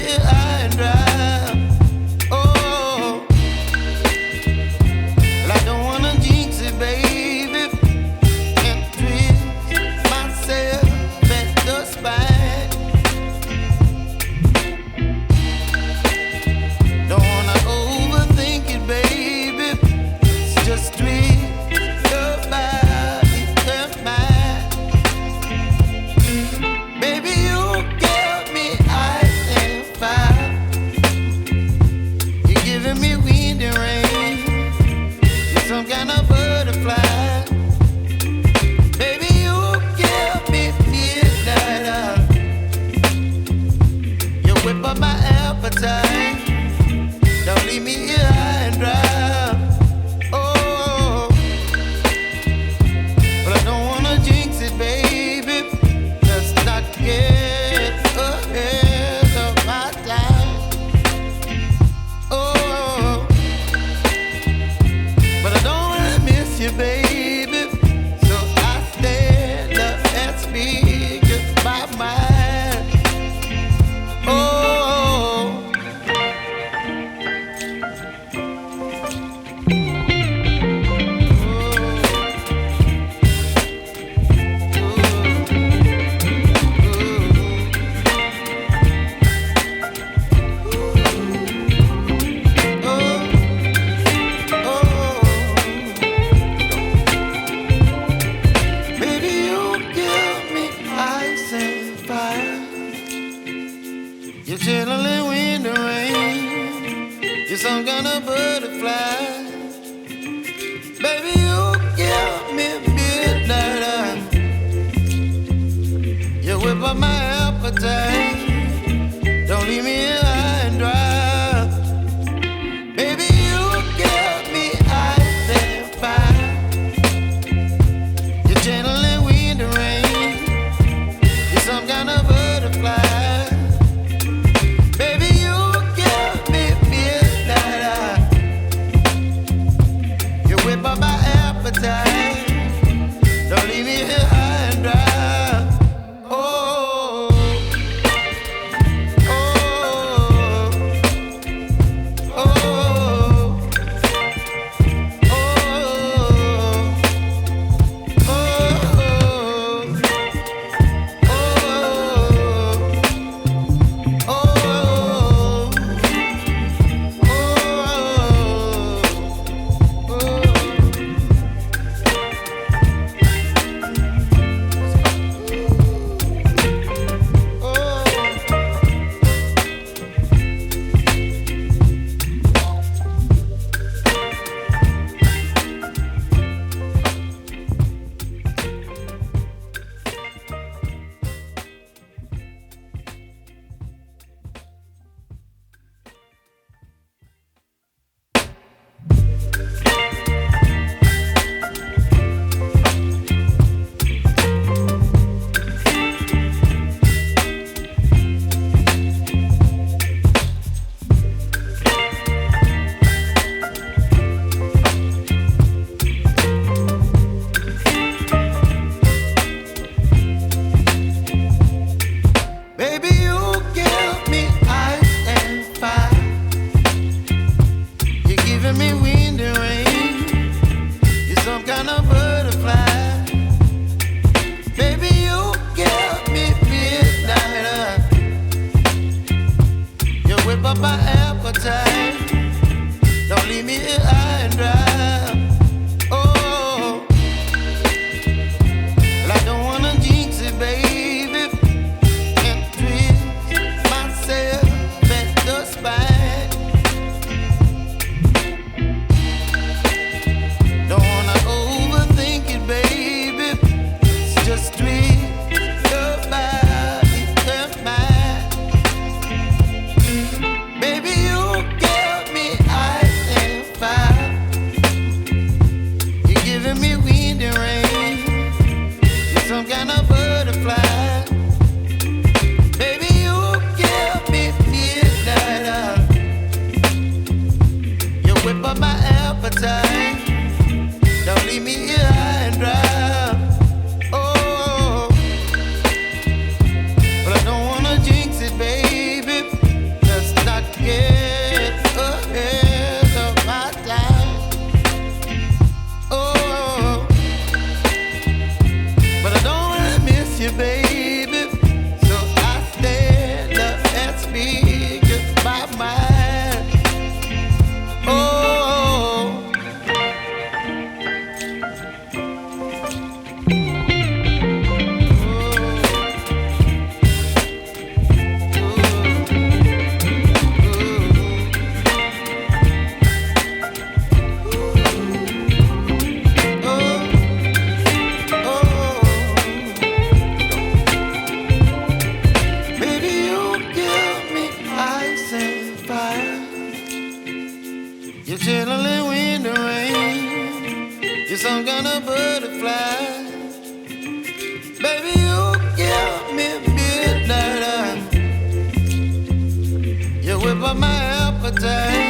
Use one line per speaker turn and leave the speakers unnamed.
here high and dry. Oh, well, I don't wanna jinx it, baby, and twist myself at the spine. Don't wanna overthink it, baby. It's just twist your body and mine. Baby, you give me ice and fire. You're giving me wind and rain. You're some kind of butterfly. Baby, you give me midnight. You whip up my appetite. Don't leave me here high and dry. Oh, but I don't wanna jinx it, baby. Let's not get ahead of my time. Oh, but I don't wanna miss you, baby. So I stand up and speak just my mind. Oh. Baby, you give me ice and fire. You're channeling wind and rain. You're some kind of butterfly. Baby, you give me midnight. You whip up my appetite. Don't leave me here high and dry. Baby, you give me ice and fire. You're channeling wind and rain. You're some kind of butterfly. Baby, you give me midnight. You whip up my appetite. Don't leave me here high and dry. Oh, oh, oh, oh, baby, you give me ice and fire. You're giving me wind and rain. You're some kind of butterfly. Baby, you give me midnight. You whip up my appetite. Don't leave me here high and dry. Oh, well, I don't wanna jinx it, baby, and twist myself at the spine. Don't wanna overthink it, baby. It's just twist your body and mine. Baby, you give me ice and fire. some kind of butterfly. Baby, you give me midnight. You whip up my appetite.